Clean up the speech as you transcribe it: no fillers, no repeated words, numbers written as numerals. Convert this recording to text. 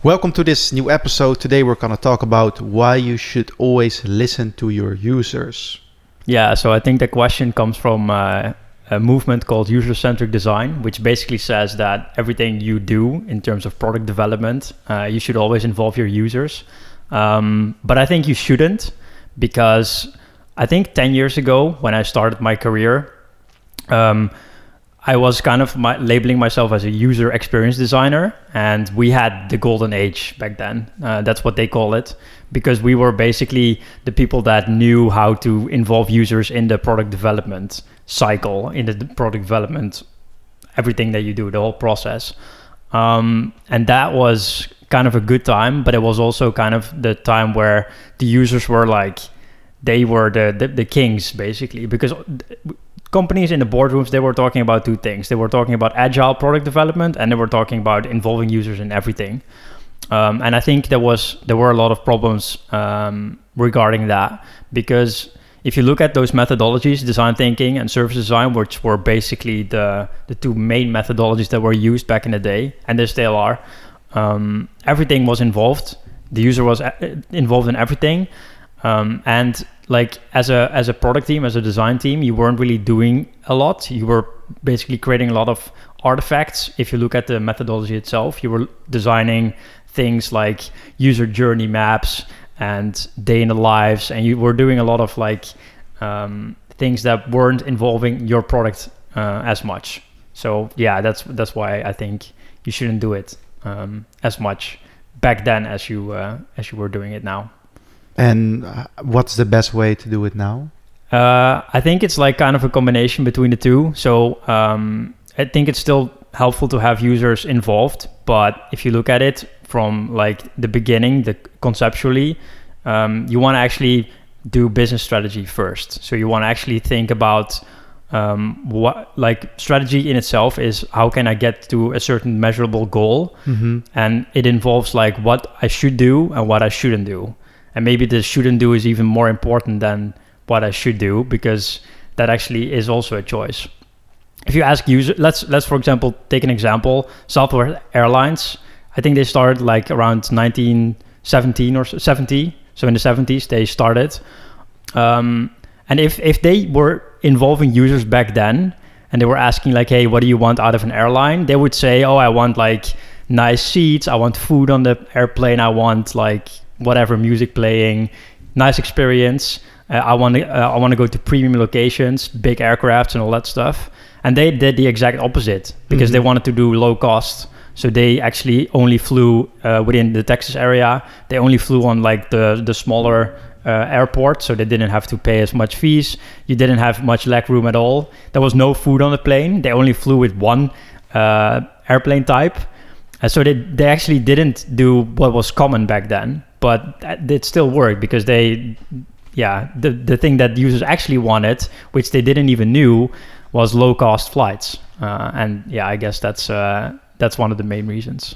Welcome to this new episode. Today we're going to talk about why you should always listen to your users. Yeah, so I think the question comes from a movement called User-Centric Design, which basically says that everything you do in terms of product development, you should always involve your users. But I think you shouldn't, because I think 10 years ago when I started my career, I was kind of labeling myself as a user experience designer, and we had the golden age back then. That's what they call it, because we were basically the people that knew how to involve users in the product development cycle, in the product development, everything that you do, the whole process. And that was kind of a good time, but it was also kind of the time where the users were like, they were the kings, basically, because companies in the boardrooms, they were talking about two things. They were talking about agile product development, and they were talking about involving users in everything. And I think there were a lot of problems regarding that, because if you look at those methodologies, design thinking and service design, which were basically the two main methodologies that were used back in the day, and they still are, everything was involved. The user was involved in everything. And like as a product team, as a design team, you weren't really doing a lot. You were basically creating a lot of artifacts. If you look at the methodology itself, you were designing things like user journey maps and day in the lives, and you were doing a lot of like things that weren't involving your product as much. So yeah, that's why I think you shouldn't do it as much back then as you were doing it now. And what's the best way to do it now? I think it's like kind of a combination between the two. So I think it's still helpful to have users involved, but if you look at it from like the beginning, conceptually, you want to actually do business strategy first. So you want to actually think about what, like, strategy in itself is how can I get to a certain measurable goal, and it involves like what I should do and what I shouldn't do. And maybe the shouldn't do is even more important than what I should do, because that actually is also a choice. If you ask users, let's for example take an example. Southwest Airlines, I think they started like around 1917 or 70. So in the 70s they started. And if they were involving users back then, and they were asking like, hey, what do you want out of an airline? They would say, oh, I want like nice seats, I want food on the airplane, I want like whatever music playing, nice experience. I want to go to premium locations, big aircrafts, and all that stuff. And they did the exact opposite, because they wanted to do low cost. So they actually only flew within the Texas area. They only flew on like the smaller airport, so they didn't have to pay as much fees. You didn't have much leg room at all. There was no food on the plane. They only flew with one airplane type. So they actually didn't do what was common back then, but it still worked, because the thing that users actually wanted, which they didn't even knew, was low cost flights. And yeah, I guess that's one of the main reasons.